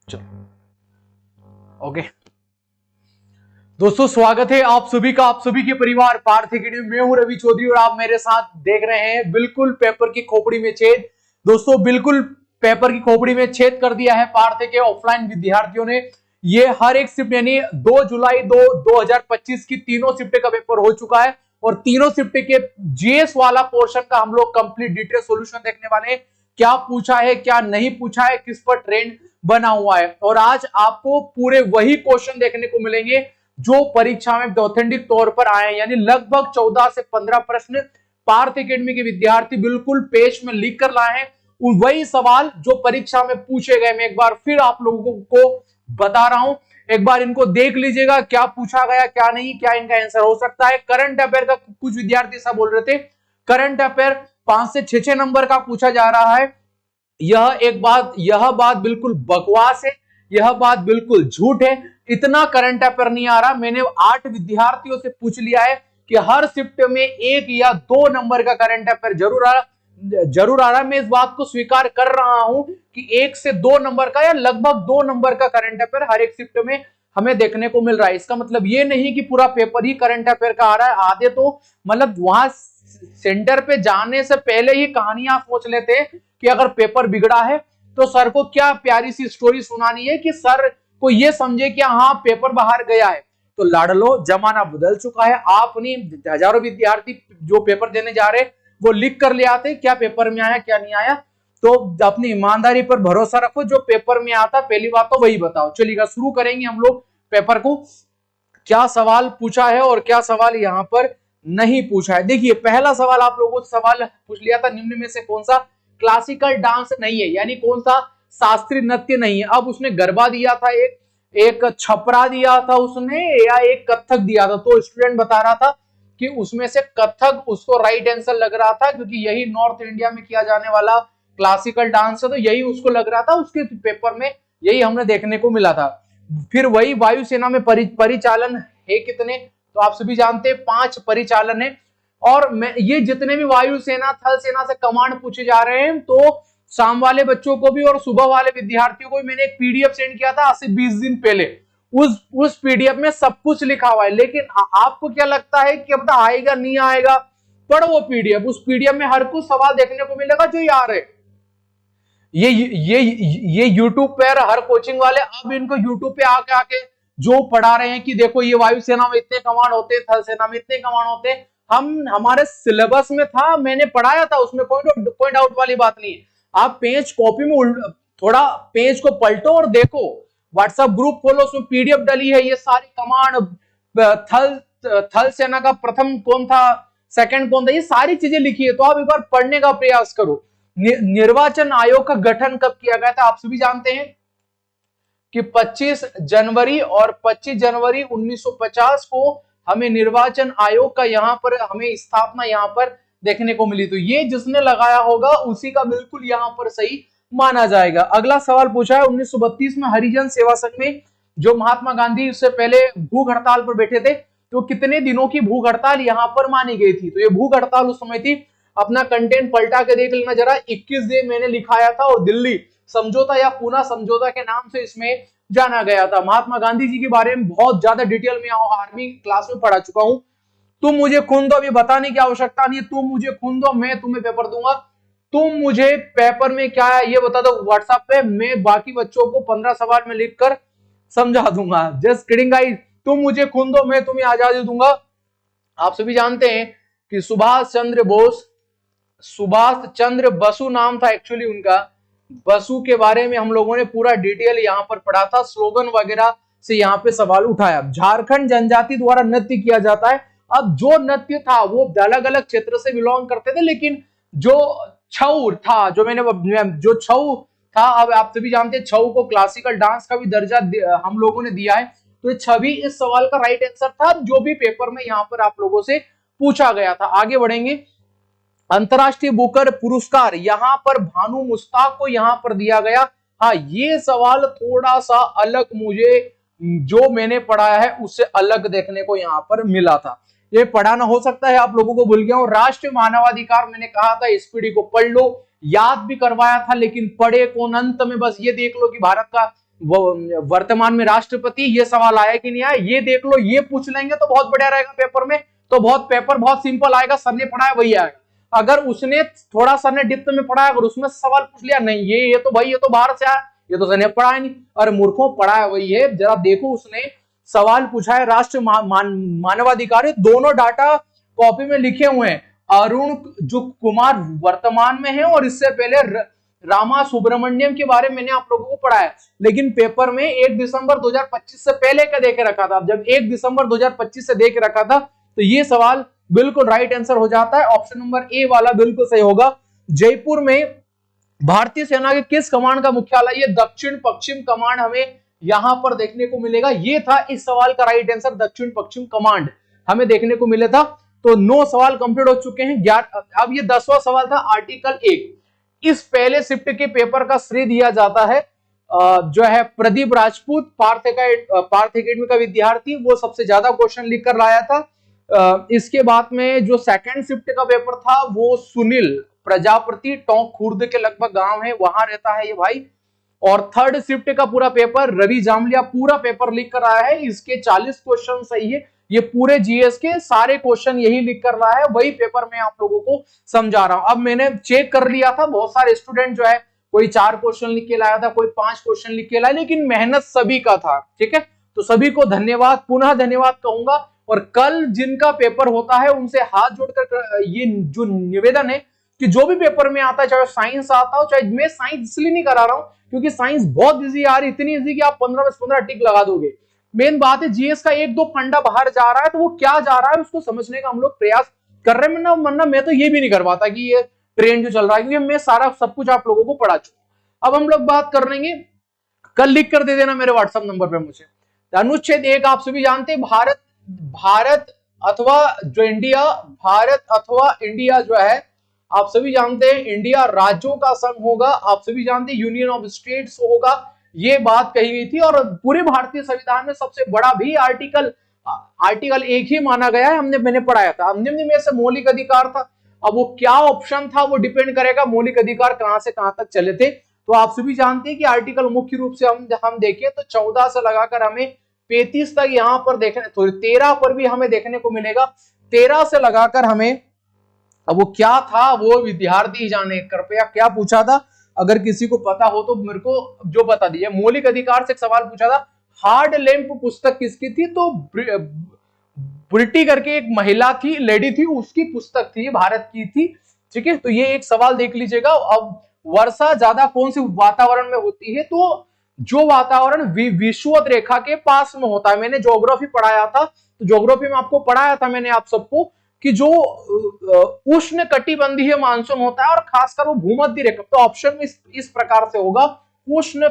Okay दोस्तों, स्वागत है आप सभी का, आप सभी के परिवार पार्थ एकेडमी। मैं हूं रवि चौधरी और आप मेरे साथ देख रहे हैं बिल्कुल पेपर की खोपड़ी में छेद। दोस्तों, बिल्कुल पेपर की खोपड़ी में छेद कर दिया है पार्थ के ऑफलाइन विद्यार्थियों ने। ये हर एक शिफ्ट यानी 2 जुलाई 2025 की तीनों शिफ्ट का पेपर हो चुका है और तीनों शिफ्ट के जीएस वाला पोर्शन का हम लोग कंप्लीट डिटेल सॉल्यूशन देखने वाले हैं। क्या पूछा है, क्या नहीं पूछा है, किस पर ट्रेंड बना हुआ है, और आज आपको पूरे वही क्वेश्चन देखने को मिलेंगे जो परीक्षा में ऑथेंटिक तौर पर आए हैं। यानी लगभग 14 से 15 प्रश्न पार्थ एकेडमी के विद्यार्थी बिल्कुल पेज में लिख कर लाए हैं। वही सवाल जो परीक्षा में पूछे गए, मैं एक बार फिर आप लोगों को बता रहा हूं। एक बार इनको देख लीजिएगा, क्या पूछा गया, क्या नहीं, क्या इनका आंसर हो सकता है। करंट अफेयर का कुछ विद्यार्थी सब बोल रहे थे करंट अफेयर 5 से 6 नंबर का पूछा जा रहा है। यह बात बिल्कुल बकवास है, यह बात बिल्कुल झूठ है। इतना करंट अफेयर नहीं आ रहा। मैंने 8 विद्यार्थियों से पूछ लिया है कि हर शिफ्ट में 1 या 2 नंबर का करंट अफेयर जरूर आ रहा है। मैं इस बात को स्वीकार कर रहा हूं कि 1 से 2 नंबर का या लगभग 2 नंबर का करंट अफेयर हर एक शिफ्ट में हमें देखने को मिल रहा है। इसका मतलब ये नहीं कि पूरा पेपर ही करंट अफेयर का आ रहा है। आधे तो मतलब वहां सेंटर पे जाने से पहले ही कहानियां सोच लेते कि अगर पेपर बिगड़ा है तो सर को क्या प्यारी सी स्टोरी सुनानी है कि सर को ये समझे कि हाँ पेपर बाहर गया है। तो लाडलो, जमाना बदल चुका है। आप नहीं, हजारों विद्यार्थी जो पेपर देने जा रहे वो लिख कर ले आते क्या पेपर में आया क्या नहीं आया। तो अपनी ईमानदारी पर भरोसा रखो, जो पेपर में आता पहली बात तो वही बताओ। चलिएगा, शुरू करेंगे हम लोग पेपर को। क्या सवाल पूछा है और क्या सवाल यहाँ पर नहीं पूछा है। देखिए, पहला सवाल आप लोगों से सवाल पूछ लिया था, निम्न में से कौन सा क्लासिकल डांस नहीं है, यानी कौन सा शास्त्रीय नृत्य नहीं है। अब उसने गरबा दिया था, एक छपरा दिया था उसने, या एक कथक दिया था। तो स्टूडेंट बता रहा था कि उसमें से कथक उसको राइट आंसर लग रहा था, क्योंकि यही नॉर्थ इंडिया में किया जाने वाला क्लासिकल डांस है, तो यही उसको लग रहा था। उसके पेपर में यही हमने देखने को मिला था। फिर वही वायुसेना में परिचालन है कितने, तो आप सभी जानते हैं 5 परिचालन है। और ये जितने भी वायुसेना थल सेना से कमांड पूछे जा रहे हैं, तो शाम वाले बच्चों को भी और सुबह वाले विद्यार्थियों को भी मैंने एक पीडीएफ सेंड किया था आज से 20 दिन पहले। उस पीडीएफ में सब कुछ लिखा हुआ है। लेकिन आपको क्या लगता है कि अब आएगा नहीं आएगा? पढ़ो वो पीडीएफ, उस पीडीएफ में हर कुछ सवाल देखने को मिलेगा जो यार है। ये यूट्यूब पर हर कोचिंग वाले अब इनको यूट्यूब पे आके जो पढ़ा रहे हैं कि देखो ये वायुसेना में इतने कमांड होते हैं, थल सेना में इतने कमांड होते हैं। हमारे सिलेबस में था, मैंने पढ़ाया था, उसमें कोई डाउट वाली बात नहीं है। आप पेज कॉपी में थोड़ा पेज को पलटो और देखो, व्हाट्सएप ग्रुप खोलो, उसमें पीडीएफ डली है। ये सारी कमांड, थल सेना का प्रथम कौन था, सेकंड कौन था, ये सारी चीजें लिखी है। तो आप एक बार पढ़ने का प्रयास करो। निर्वाचन आयोग का गठन कब किया गया था, आप सभी जानते हैं कि 25 जनवरी और 25 जनवरी 1950 को हमें निर्वाचन आयोग का यहां पर हमें स्थापना यहां पर देखने को मिली। तो ये जिसने लगाया होगा उसी का बिल्कुल यहां पर सही माना जाएगा। अगला सवाल पूछा है 1932 में हरिजन सेवा संघ में जो महात्मा गांधी उससे पहले भूख हड़ताल पर बैठे थे, तो कितने दिनों की भूख हड़ताल यहां पर मानी गई थी। तो ये भूख हड़ताल उस समय थी, अपना कंटेंट पलटा के देख लेना जरा। 21 दिन मैंने लिखाया था और दिल्ली समझौता या पूना समझौता के नाम से इसमें जाना गया था। महात्मा गांधी जी के बारे में बहुत ज्यादा डिटेल में आर्मी क्लास में पढ़ा चुका हूं। तुम मुझे खून दो, अभी बताने की आवश्यकता नहीं है। तुम मुझे खून दो, मैं तुम्हें पेपर दूंगा। तुम मुझे पेपर में क्या है ये बता दो व्हाट्सएप पे, मैं बाकी बच्चों को 15 सवाल में लिखकर समझा दूंगा। जस्ट किडिंग गाइस, तुम मुझे खून दो, मैं तुम्हें आजादी दूंगा। आप सभी जानते हैं कि सुभाष चंद्र बसु नाम था एक्चुअली उनका। बसु के बारे में हम लोगों ने पूरा डिटेल यहां पर पढ़ा था, स्लोगन वगैरह से यहां पे सवाल उठाया। झारखंड जनजाति द्वारा नृत्य किया जाता है। अब जो नृत्य था वो अलग अलग क्षेत्र से बिलोंग करते थे, लेकिन जो छऊ था, जो छऊ था, अब आप सभी जानते हैं छऊ को क्लासिकल डांस का भी दर्जा हम लोगों ने दिया है। तो छवि इस सवाल का राइट आंसर था, जो भी पेपर में यहां पर आप लोगों से पूछा गया था। आगे बढ़ेंगे। अंतरराष्ट्रीय बुकर पुरस्कार यहां पर भानु मुश्ताक को यहां पर दिया गया। हाँ, ये सवाल थोड़ा सा अलग मुझे जो मैंने पढ़ाया है उससे अलग देखने को यहां पर मिला था। ये पढ़ाना हो सकता है आप लोगों को भूल गया हूं। राष्ट्रीय मानवाधिकार मैंने कहा था एसपीडी को पढ़ लो, याद भी करवाया था, लेकिन पढ़े कौन। अंत में बस ये देख लो कि भारत का वर्तमान में राष्ट्रपति, ये सवाल आया कि नहीं आया ये देख लो, ये पूछ लेंगे तो बहुत बढ़िया रहेगा पेपर में, तो पेपर बहुत सिंपल आएगा, सर ने पढ़ाया वही आएगा। अगर उसने थोड़ा सर ने डिप्थ में पढ़ाया, अगर उसमें सवाल पूछ लिया, नहीं ये तो भाई ये तो बाहर से आया, ये तो सर ने पढ़ाया नहीं, और मूर्खों पढ़ाया वही है। जरा देखो उसने सवाल पूछा है राष्ट्र मानवाधिकार, दोनों डाटा कॉपी में लिखे हुए हैं। अरुण जो कुमार वर्तमान में है, और इससे पहले रामा सुब्रमण्यम के बारे में मैंने आप लोगों को पढ़ाया, लेकिन पेपर में 1 दिसंबर 2025 से पहले का देके रखा था। जब 1 दिसंबर 2025 से देके रखा था तो ये सवाल बिल्कुल राइट आंसर हो जाता है, ऑप्शन नंबर ए वाला बिल्कुल सही होगा। जयपुर में भारतीय सेना के किस कमांड का मुख्यालय? ये दक्षिण पश्चिम कमांड हमें यहां पर देखने को मिलेगा। ये था इस सवाल का राइट आंसर, दक्षिण पश्चिम कमांड हमें देखने को मिला था। तो 9 सवाल कंप्लीट हो चुके हैं। अब ये 10वां सवाल था आर्टिकल 1। इस पहले शिफ्ट के पेपर का श्रेय दिया जाता है जो है प्रदीप राजपूत, पार्थ एकेडमी का विद्यार्थी, वो सबसे ज्यादा क्वेश्चन लिख कर लाया था। इसके बाद में जो सेकंड शिफ्ट का पेपर था वो सुनील प्रजापति, टोंक खुर्द के लगभग गांव है, वहां रहता है ये भाई। और थर्ड शिफ्ट का पूरा पेपर रवि जामलिया पूरा पेपर लिख कर आया है, इसके 40 क्वेश्चन सही है। ये पूरे जीएस के सारे क्वेश्चन यही लिख कर रहा है, वही पेपर मैं आप लोगों को समझा रहा हूं। अब मैंने चेक कर लिया था, बहुत सारे स्टूडेंट जो है कोई 4 क्वेश्चन लिख के लाया था, कोई 5 क्वेश्चन लिख के लाया, लेकिन मेहनत सभी का था। ठीक है, तो सभी को धन्यवाद, पुनः धन्यवाद कहूंगा। और कल जिनका पेपर होता है उनसे हाथ जोड़कर ये जो निवेदन है कि जो भी पेपर में आता है, चाहे साइंस आता हो, चाहे मैं साइंस इसलिए नहीं करा रहा हूं क्योंकि साइंस बहुत इजी आ रही है, इतनी इजी कि आप 15 में 15 टिक लगा दोगे। मेन बात है जीएस का 1-2 फंडा बाहर जा रहा है, तो वो क्या जा रहा है उसको समझने का हम लोग प्रयास कर रहे हैं। वरना मैं तो ये भी नहीं कर पाता कि ये ट्रेंड जो चल रहा है, क्योंकि मैं सारा सब कुछ आप लोगों को पढ़ा चुका। अब हम लोग बात कर लेंगे, कल लिख कर दे देना मेरे व्हाट्सएप नंबर पे मुझे। अनुच्छेद 1 आप सभी जानते हैं, भारत अथवा इंडिया जो है आप सभी जानते हैं, इंडिया राज्यों का संघ होगा, आप सभी जानते हैं यूनियन ऑफ स्टेट्स होगा, ये बात कही गई थी। और पूरे भारतीय संविधान में सबसे बड़ा भी आर्टिकल 1 ही माना गया है, मैंने पढ़ाया था। निम्न में से मौलिक अधिकार था, अब वो क्या ऑप्शन था वो डिपेंड करेगा मौलिक अधिकार कहां से कहां तक चले थे। तो आप सभी जानते हैं कि आर्टिकल मुख्य रूप से हम देखें तो 14 से लगाकर हमें 35 तक यहाँ पर देखने, तो 13 पर भी हमें देखने को मिलेगा। 13 से लगाकर हमें, अब वो क्या था वो विद्यार्थी जाने, कृपया क्या पूछा था, अगर किसी को पता हो तो मेरे को जो बता दीजिए। मौलिक अधिकार से एक सवाल पूछा था, हार्ड लैंप पुस्तक किसकी थी? तो ब्रिटी करके एक महिला थी, लेडी थी, उसकी पुस्तक थी, भारत की थी। ठीक है, तो ये एक सवाल देख लीजिएगा। अब वर्षा ज्यादा कौन से वातावरण में होती है? तो जो वातावरण विषुवत रेखा के पास में होता है। मैंने ज्योग्राफी पढ़ाया था, तो ज्योग्राफी में आपको पढ़ाया था मैंने आप सबको कि जो उष्ण कटिबंधीय मानसून होता है और खासकर वो भूमध्य रेखा, तो ऑप्शन में इस प्रकार से होगा उष्ण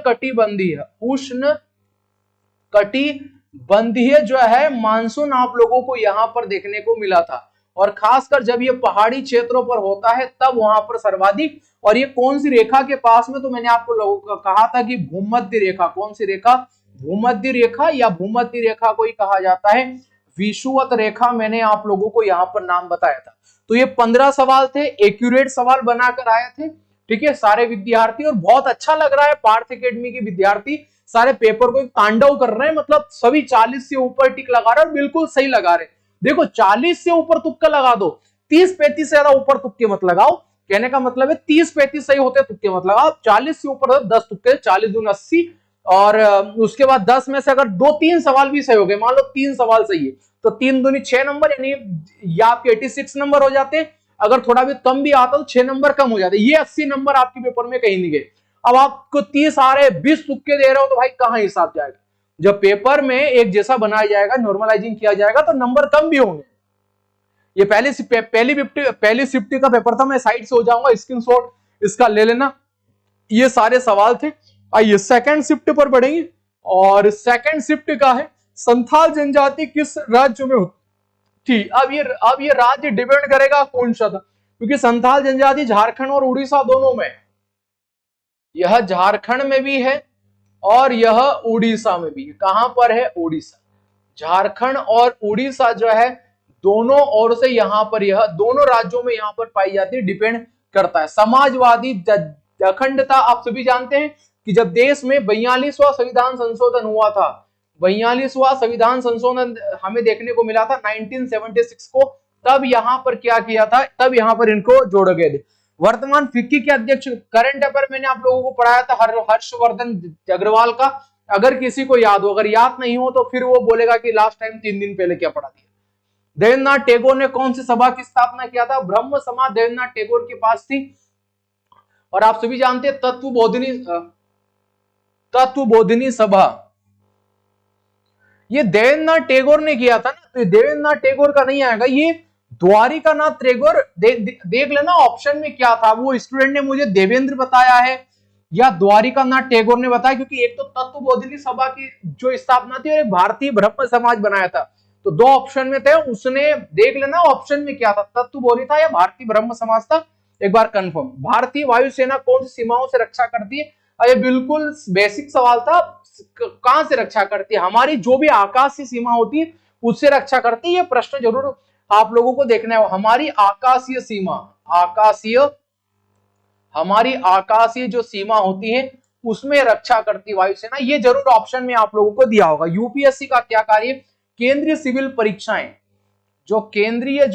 कटिबंधीय जो है मानसून आप लोगों को यहां पर देखने को मिला था। और खासकर जब ये पहाड़ी क्षेत्रों पर होता है तब वहां पर सर्वाधिक। और ये कौन सी रेखा के पास में? तो मैंने आपको लोगों को कहा था कि भूमध्य रेखा। कौन सी रेखा? भूमध्य रेखा, या भूमध्य रेखा को ही कहा जाता है विषुवत रेखा। मैंने आप लोगों को यहाँ पर नाम बताया था। तो ये 15 सवाल थे, एक्यूरेट सवाल बनाकर आए थे। ठीक है, सारे विद्यार्थी, और बहुत अच्छा लग रहा है पार्थ एकेडमी के विद्यार्थी सारे पेपर को तांडव कर रहे हैं, मतलब सभी 40 से ऊपर टिक लगा रहे हैं, बिल्कुल सही लगा रहे हैं। देखो 40 से ऊपर तुक्का लगा दो, 30-35 से ज्यादा ऊपर तुक्के मत लगाओ। कहने का मतलब है 30-35 सही होते तुक्के मत लगाओ, 40 से ऊपर 10 तुक्के, 40 दूनी 80। और उसके बाद 10 में से अगर 2-3 सवाल भी सही हो गए, मान लो 3 सवाल सही है, तो 3 दूनी 6 नंबर, यानी या आपके 86 नंबर हो जाते हैं। अगर थोड़ा भी कम भी आता तो 6 नंबर कम हो जाते, ये 80 नंबर आपके पेपर में कहीं नहीं गए। अब आपको 30 आ रहे, 20 तुक्के दे रहे हो, तो भाई कहां हिसाब जाएगा? जब पेपर में एक जैसा बनाया जाएगा, नॉर्मलाइजिंग किया जाएगा, तो नंबर कम भी होंगे। ये पहली शिफ्ट का पेपर था, मैं साइड से हो जाऊंगा, स्क्रीनशॉट इसका ले लेना। ये सारे सवाल थे। आइए सेकंड शिफ्ट पर बढ़ेंगे, और सेकंड शिफ्ट का है संथाल जनजाति किस राज्य में थी? अब ये राज्य डिपेंड करेगा कौन सा था, क्योंकि संथाल जनजाति झारखंड और उड़ीसा दोनों में, यह झारखंड में भी है और यह उड़ीसा में भी है। कहां पर है? उड़ीसा। झारखंड और उड़ीसा जो है दोनों ओर से यहां पर, यह दोनों राज्यों में यहां पर पाई जाती है, डिपेंड करता है। समाजवादी अखंडता आप सभी जानते हैं, कि जब देश में 42वां संविधान संशोधन हुआ था, 42वां संविधान संशोधन हमें देखने को मिला था 1976 को, तब यहाँ पर क्या किया था, तब यहाँ पर इनको जोड़े गए थे। वर्तमान फिक्की के अध्यक्ष, करंट अफेयर मैंने आप लोगों को पढ़ाया था हर्षवर्धन अग्रवाल का, अगर किसी को याद हो, अगर याद नहीं हो तो फिर वो बोलेगा कि लास्ट टाइम 3 दिन पहले क्या पढ़ा दिया। देवेंद्रनाथ टैगोर ने कौन सी सभा की स्थापना किया था? ब्रह्म समाज देवेंद्रनाथ टैगोर के पास थी। और आप सभी जानते हैं तत्वबोधिनी सभा, ये देवेंद्रनाथ टैगोर ने किया था ना, तो देवेंद्रनाथ टैगोर का नहीं आएगा, ये द्वारिकानाथ टैगोर। देख लेना ऑप्शन में क्या था, वो स्टूडेंट ने मुझे देवेंद्र बताया है या द्वारिकानाथ टैगोर ने बताया, क्योंकि एक तो तत्वबोधिनी सभा की जो स्थापना थी और एक भारतीय ब्रह्म समाज बनाया था, तो 2 ऑप्शन में थे, उसने देख लेना ऑप्शन में क्या था, तत्वबोधि था या भारतीय ब्रह्म समाज था, एक बार कंफर्म। भारतीय वायुसेना कौन सी सीमाओं से रक्षा करती है? ये बिल्कुल बेसिक सवाल था, कहां से रक्षा करती है? हमारी जो भी आकाशीय सीमा होती है उससे रक्षा करती है। ये प्रश्न जरूर आप लोगों को देखना है। हमारी आकाशीय सीमा, हमारी आकाशीय जो सीमा होती है उसमें रक्षा करती वायुसेना, ये जरूर ऑप्शन में आप लोगों को दिया होगा। यूपीएससी का क्या कार्य? केंद्रीय सिविल परीक्षाएं, जो केंद्रीय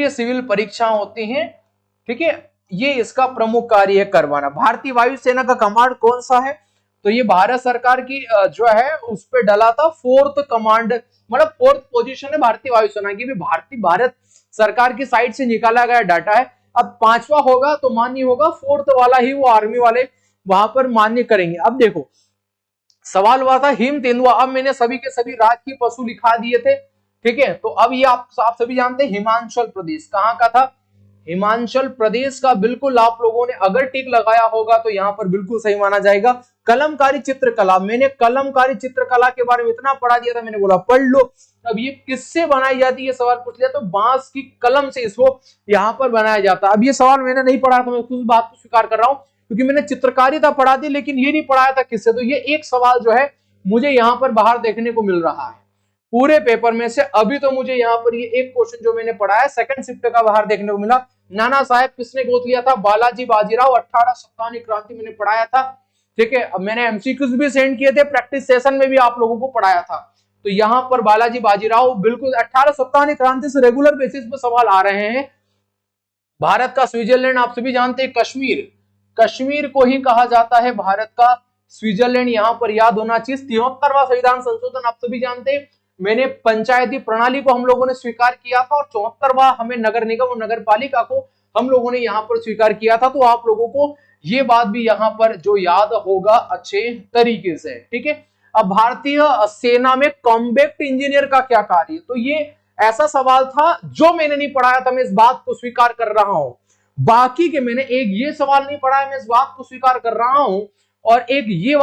सिविल परीक्षाएं होती हैं, ठीक है, ये इसका प्रमुख कार्य है करवाना। भारतीय वायुसेना का कमांड कौन सा है? तो ये भारत सरकार की जो है उस पे डला था 4th कमांड, मतलब 4th पोजीशन है भारतीय वायुसेना की, भी भारत सरकार की साइड से निकाला गया डाटा है। अब 5वां होगा तो मान्य होगा, 4th वाला ही वो आर्मी वाले वहां पर मान्य करेंगे। अब देखो सवाल हुआ था हिम तेंदुआ, अब मैंने सभी के सभी राजकीय पशु लिखा दिए थे, ठीक है। तो अब ये आप सभी जानते हैं हिमाचल प्रदेश कहां का था? हिमाचल प्रदेश का। बिल्कुल आप लोगों ने अगर टिक लगाया होगा तो यहाँ पर बिल्कुल सही माना जाएगा। कलमकारी चित्रकला, मैंने कलमकारी चित्रकला के बारे में इतना पढ़ा दिया था, मैंने बोला पढ़ लो। अब ये किससे बनाई जाती है सवाल पूछ लिया, तो बांस की कलम से इसको यहाँ पर बनाया जाता है। अब ये सवाल मैंने नहीं पढ़ा था, मैं उस बात को स्वीकार कर रहा हूँ, क्योंकि मैंने चित्रकारिता पढ़ा दी लेकिन ये नहीं पढ़ाया था किससे। तो ये एक सवाल जो है मुझे यहाँ पर बाहर देखने को मिल रहा है पूरे पेपर में से। अभी तो मुझे यहाँ पर ये एक क्वेश्चन जो मैंने पढ़ा है सेकंड शिफ्ट का बाहर देखने को मिला। नाना साहेब किसने गोद लिया था? बालाजी बाजीराव। 1857 क्रांति मैंने पढ़ाया था, ठीक है। अब मैंने एमसीक्यूज भी सेंड किए थे, प्रैक्टिस सेशन में भी आप लोगों को पढ़ाया था। तो यहाँ पर बालाजी बाजीराव बिल्कुल 1857 क्रांति से रेगुलर बेसिस पर सवाल आ रहे हैं। भारत का स्विट्जरलैंड आप सभी जानते हैं, कश्मीर को ही कहा जाता है भारत का स्विट्जरलैंड, यहाँ पर याद होना चाहिए। 73वां संविधान संशोधन आप सभी जानते हैं, मैंने पंचायती प्रणाली को हम लोगों ने स्वीकार किया था, और 74वां हमें नगर निगम और नगर पालिका को हम लोगों ने यहाँ पर स्वीकार किया था। तो आप लोगों को ये बात भी यहाँ पर जो याद होगा अच्छे तरीके से, ठीक है। अब भारतीय सेना में कॉम्बैट इंजीनियर का क्या कार्य? तो ये ऐसा सवाल था जो मैंने नहीं पढ़ाया था, मैं इस बात को स्वीकार कर रहा हूं। बाकी के मैंने एक ये सवाल नहीं पढ़ा है, मैं इस बात को स्वीकार कर रहा हूं। और एक ये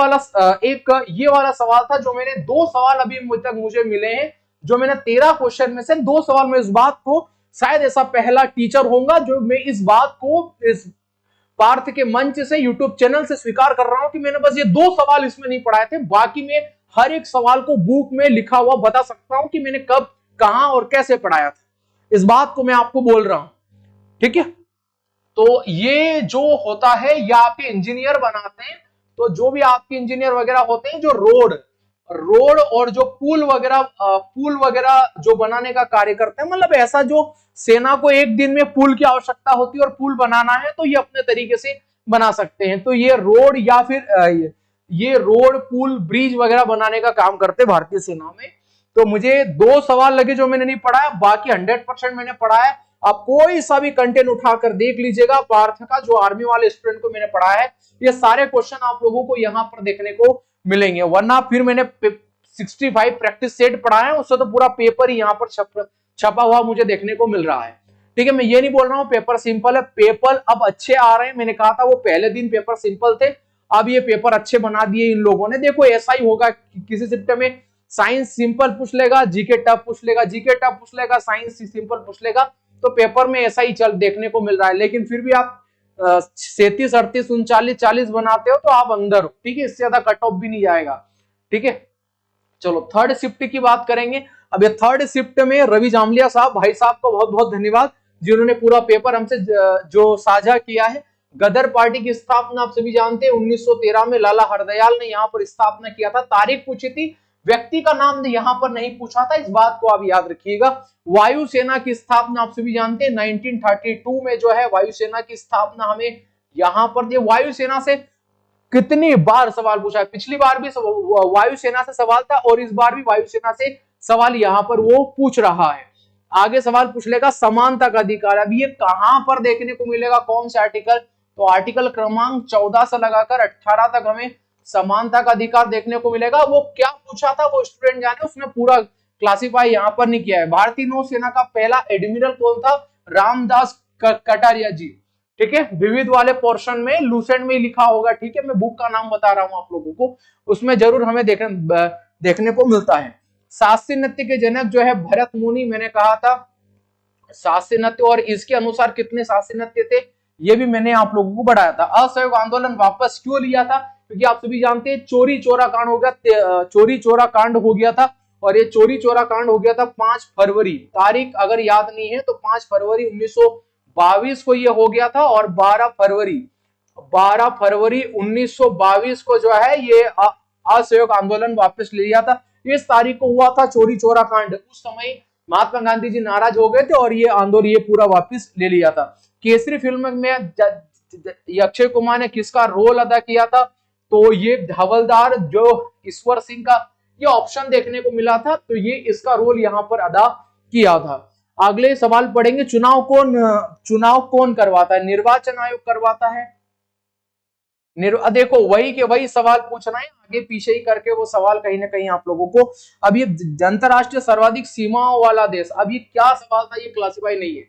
वाला सवाल था जो मैंने 2 सवाल अभी तक मुझे मिले हैं, जो मैंने 13 क्वेश्चन में से 2 सवाल में इस बात को, शायद ऐसा पहला टीचर होगा जो मैं इस बात को इस पार्थ के मंच से यूट्यूब चैनल से स्वीकार कर रहा हूं कि मैंने बस ये 2 सवाल इसमें नहीं पढ़ाए थे। बाकी मैं हर एक सवाल को बुक में लिखा हुआ बता सकता हूं कि मैंने कब, कहां और कैसे पढ़ाया था। इस बात को मैं आपको बोल रहा हूं, ठीक है। तो ये जो होता है या आपके इंजीनियर बनाते हैं, तो जो भी आपके इंजीनियर वगैरह होते हैं जो रोड और जो पुल वगैरह जो बनाने का कार्य करते हैं, मतलब ऐसा जो सेना को एक दिन में पुल की आवश्यकता होती है और पुल बनाना है तो ये अपने तरीके से बना सकते हैं। तो ये रोड या फिर ये रोड पुल ब्रिज वगैरह बनाने का काम करते हैं भारतीय सेना में। तो मुझे 2 सवाल लगे जो मैंने नहीं पढ़ा है, बाकी 100% मैंने पढ़ा है। आप कोई सा भी कंटेंट उठाकर देख लीजिएगा पार्थ का, जो आर्मी वाले स्टूडेंट को मैंने पढ़ाया है, ये सारे क्वेश्चन आप लोगों को यहाँ पर देखने को मिलेंगे। वरना फिर मैंने 65 प्रैक्टिस सेट पढ़ाया है, उससे तो पूरा पेपर ही यहाँ पर छपा हुआ मुझे देखने को मिल रहा है, ठीक है। मैं ये नहीं बोल रहा हूँ पेपर सिंपल है, पेपर अब अच्छे आ रहे हैं। मैंने कहा था वो पहले दिन पेपर सिंपल थे, अब ये पेपर अच्छे बना दिए इन लोगों ने। देखो ऐसा ही होगा, किसी शिफ्ट में साइंस सिंपल पूछ लेगा, जीके टफ पूछ लेगा, जीके टफ पूछ लेगा, साइंस सिंपल पूछ लेगा, तो पेपर में ऐसा ही देखने को मिल रहा है। लेकिन फिर भी आप 37, 38, 39, 40 बनाते हो तो आप अंदर हो, ठीक है। इससे ज्यादा कट ऑफ भी नहीं जाएगा, ठीक है। चलो थर्ड शिफ्ट की बात करेंगे। अब ये थर्ड शिफ्ट में रवि जामलिया साहब, भाई साहब को बहुत बहुत धन्यवाद जिन्होंने पूरा पेपर हमसे जो साझा किया है। गदर पार्टी की स्थापना आप सभी जानते हैं 1913 में लाला हरदयाल ने यहाँ पर स्थापना किया था। तारीख पूछी थी, व्यक्ति का नाम यहाँ पर नहीं पूछा था, इस बात को आप याद रखिएगा। वायुसेना की स्थापना आप सभी जानते हैं 1932 में जो है वायुसेना की स्थापना हमें यहाँ पर दिए। वायुसेना से कितनी बार सवाल पूछा है, पिछली बार भी वायुसेना से सवाल था और इस बार भी वायुसेना से सवाल यहाँ पर वो पूछ रहा है। आगे सवाल पूछ लेगा समानता का अधिकार, अब ये कहां पर देखने को मिलेगा, कौन से आर्टिकल, तो आर्टिकल क्रमांक 14 से लगाकर 18 तक हमें समानता का अधिकार देखने को मिलेगा। वो क्या पूछा था वो स्टूडेंट जाने, उसने पूरा क्लासिफाई यहाँ पर नहीं किया है। भारतीय नौसेना का पहला एडमिरल कौन था, रामदास कटारिया जी, ठीक है। विविध वाले पोर्शन में लूसेंट में लिखा होगा, ठीक है, मैं बुक का नाम बता रहा हूं आप लोगों को, उसमें जरूर हमें देखने को मिलता है। शास्त्रीय नृत्य के जनक जो है भरत मुनि, मैंने कहा था शास्त्रीय नृत्य, और इसके अनुसार कितने शास्त्रीय नृत्य थे ये भी मैंने आप लोगों को बढ़ाया था। असहयोग आंदोलन वापस क्यों लिया था, क्योंकि आप सभी जानते हैं चोरी चोरा कांड हो गया, चोरी चोरा कांड हो गया था, और ये चोरी चोरा कांड हो गया था 5 फरवरी, तारीख अगर याद नहीं है तो 5 फरवरी 1922 को ये हो गया था, और 12 फरवरी 1922 को जो है ये असहयोग आंदोलन वापस ले लिया था। इस तारीख को हुआ था चोरी चोरा कांड, उस समय महात्मा गांधी जी नाराज हो गए थे और ये आंदोलन ये पूरा वापस ले लिया था। केसरी फिल्म में अक्षय कुमार ने किसका रोल अदा किया था, तो ये हवलदार जो ईश्वर सिंह का ये ऑप्शन देखने को मिला था, तो ये इसका रोल यहाँ पर अदा किया था। अगले सवाल पढ़ेंगे, चुनाव कौन करवाता है, निर्वाचन आयोग करवाता है। देखो वही के वही सवाल पूछना है, आगे पीछे ही करके वो सवाल कहीं ना कहीं आप लोगों को। अब ये अंतरराष्ट्रीय सर्वाधिक सीमाओं वाला देश, अब ये क्या सवाल था, ये क्लासिफाई नहीं है।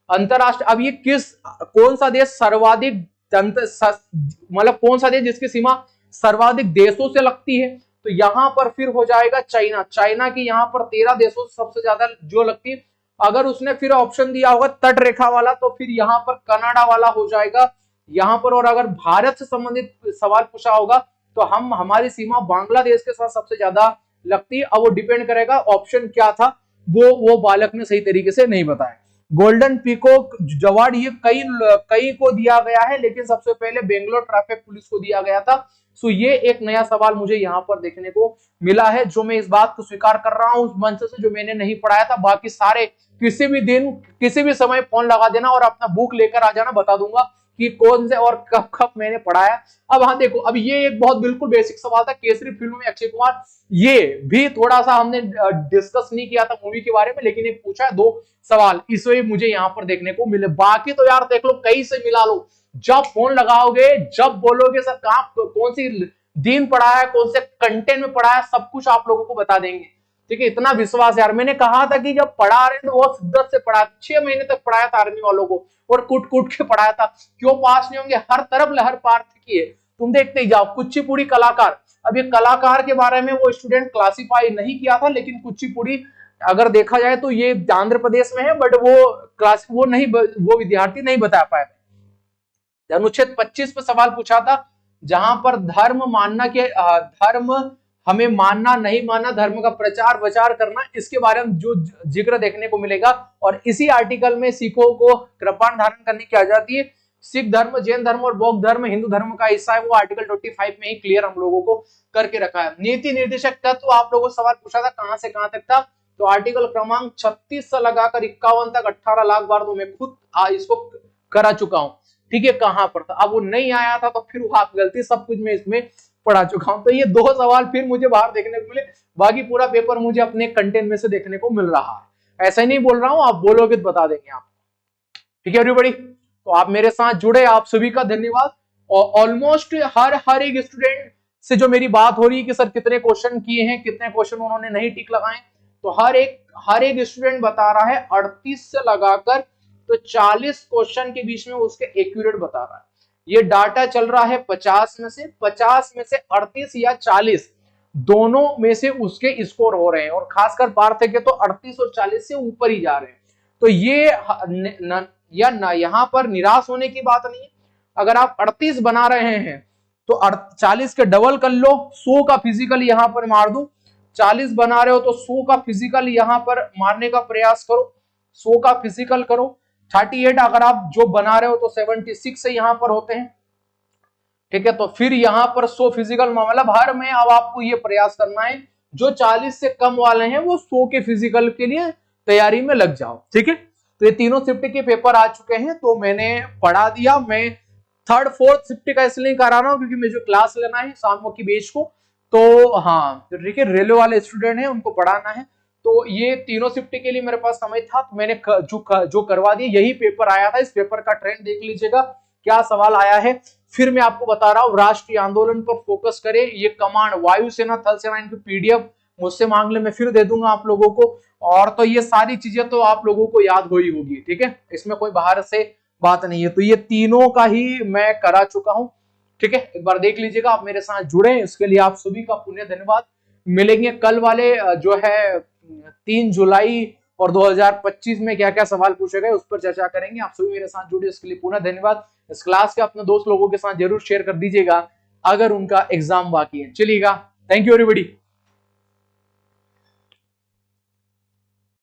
अंतरराष्ट्रीय, अब ये कौन सा देश सर्वाधिक मतलब कौन सा देश जिसकी सीमा सर्वाधिक देशों से लगती है, तो यहां पर फिर हो जाएगा चाइना। चाइना की यहाँ पर 13 देशों से सबसे ज्यादा जो लगती है। अगर उसने फिर ऑप्शन दिया होगा तट रेखा वाला, तो फिर यहाँ पर कनाडा वाला हो जाएगा यहाँ पर। और अगर भारत से संबंधित सवाल पूछा होगा तो हमारी सीमा बांग्लादेश के साथ सबसे ज्यादा लगती है। अब वो डिपेंड करेगा ऑप्शन क्या था, वो बालक ने सही तरीके से नहीं बताया। गोल्डन पीकॉक अवार्ड ये कई को दिया गया है, लेकिन सबसे पहले बेंगलोर ट्रैफिक पुलिस को दिया गया था। सो ये एक नया सवाल मुझे यहाँ पर देखने को मिला है, जो मैं इस बात को स्वीकार कर रहा हूं उस मंच से, जो मैंने नहीं पढ़ाया था। बाकी सारे किसी भी दिन किसी भी समय फोन लगा देना और अपना बुक लेकर आ जाना, बता दूंगा कि कौन से और कब कब मैंने पढ़ाया। अब हाँ देखो, अब ये एक बहुत बिल्कुल बेसिक सवाल था, केसरी फिल्म में अक्षय कुमार, ये भी थोड़ा सा हमने डिस्कस नहीं किया था मूवी के बारे में, लेकिन एक पूछा है 2 सवाल, इसलिए मुझे यहाँ पर देखने को मिले। बाकी तो यार देख लो, कहीं से मिला लो, जब फोन लगाओगे, जब बोलोगे सर कहाँ कौन सी दिन पढ़ा है, कौन से कंटेंट में पढ़ा है, सब कुछ आप लोगों को बता देंगे। ठीक है, इतना विश्वास यार। मैंने कहा था कि जब पढ़ा रहे तो बहुत शिद्दत से पढ़ा, 6 महीने तक पढ़ाया था आर्मी वालों को, और कूट कूट के पढ़ाया था। क्यों पास नहीं होंगे, हर तरफ लहर पार की है, तुम देखते ही जाओ। कुचिपुड़ी कलाकार, अब ये कलाकार के बारे में वो स्टूडेंट क्लासिफाई नहीं किया था, लेकिन कुचिपुड़ी अगर देखा जाए तो ये आंध्र प्रदेश में है, बट वो विद्यार्थी नहीं बता पाया। अनुच्छेद 25 पे सवाल पूछा था, जहां पर धर्म मानना के धर्म हमें मानना नहीं मानना, धर्म का प्रचार प्रचार करना, इसके बारे में जो जिक्र देखने को मिलेगा। और इसी आर्टिकल में सिखों को कृपाण धारण करने की आजादी है। सिख धर्म, जैन धर्म और बौद्ध धर्म हिंदू धर्म का हिस्सा है, वो आर्टिकल 25 में ही क्लियर हम लोगों को करके रखा है। नीति निर्देशक तत्व आप लोगों को सवाल पूछा था कहां से कहां तक था, तो आर्टिकल क्रमांक 36 से लगाकर 51 तक 18 लाख बार तो मैं खुद इसको करा चुका हूं। ठीक है, कहां पर था, अब वो नहीं आया था तो फिर वो आप गलती, सब कुछ मैं इसमें पढ़ा चुका हूं। तो ये 2 सवाल फिर मुझे बाहर देखने को मिले, बाकी पूरा पेपर मुझे अपने कंटेंट में से देखने को मिल रहा है। ऐसा ही नहीं बोल रहा हूं, आप बोलोगे तो बता देंगे आप। ठीक है एवरीबॉडी, तो आप मेरे साथ जुड़े, आप सभी का धन्यवाद। और ऑलमोस्ट हर एक स्टूडेंट से जो मेरी बात हो रही है कि सर कितने क्वेश्चन किए हैं, कितने क्वेश्चन उन्होंने नहीं टिक लगाए, तो हर एक स्टूडेंट बता रहा है 38 से लगाकर तो 40 क्वेश्चन के बीच में उसके एक्यूरेट बता रहा है। ये डाटा चल रहा है 50 में से 38 या 40 दोनों में से उसके स्कोर हो रहे हैं, और खासकर पार्थ के तो 38 और 40 से ऊपर ही जा रहे हैं। तो ये यहाँ पर निराश होने की बात नहीं है। अगर आप 38 बना रहे हैं तो 40 के डबल कर लो, 100 का फिजिकल यहाँ पर मार दो। 40 बना रहे हो तो 100 का फिजिकल यहाँ पर मारने का प्रयास करो, 100 का फिजिकल करो। 38 अगर आप जो बना रहे हो तो 76 से यहां पर होते हैं, ठीक है। तो फिर यहां पर 100 फिजिकल, मतलब हर में अब आपको ये प्रयास करना है जो 40 से कम वाले हैं वो 100 के फिजिकल के लिए तैयारी में लग जाओ, ठीक है। तो ये तीनों शिफ्ट के पेपर आ चुके हैं, तो मैंने पढ़ा दिया। मैं थर्ड फोर्थ शिफ्ट का इसलिए करा रहा हूँ क्योंकि मुझे क्लास लेना है शाम की बैच को, तो हाँ ठीक है, रेलवे वाले स्टूडेंट हैं उनको पढ़ाना है। तो ये तीनों शिफ्ट के लिए मेरे पास समय था, तो मैंने जो करवा दिया। यही पेपर आया था, इस पेपर का ट्रेंड देख लीजिएगा क्या सवाल आया है। फिर मैं आपको बता रहा हूँ, राष्ट्रीय आंदोलन पर फोकस करें। ये कमांड वायुसेना थल सेना, इनकी पीडीएफ मुझसे मांग ले, मैं फिर दे दूंगा आप लोगों को। और तो ये सारी चीजें तो आप लोगों को याद हो ही होगी, ठीक है, इसमें कोई बाहर से बात नहीं है। तो ये तीनों का ही मैं करा चुका हूं, ठीक है। एक बार देख लीजिएगा, आप मेरे साथ जुड़े, इसके लिए आप सभी का पुण्य धन्यवाद। मिलेंगे कल वाले जो है 3 जुलाई और 2025 में क्या क्या सवाल पूछे गए उस पर चर्चा करेंगे। आप सभी मेरे साथ जुड़े इसके लिए पुनः धन्यवाद। इस क्लास के अपने दोस्त लोगों के साथ जरूर शेयर कर दीजिएगा अगर उनका एग्जाम बाकी है। चलिएगा, थैंक यू एवरीबॉडी।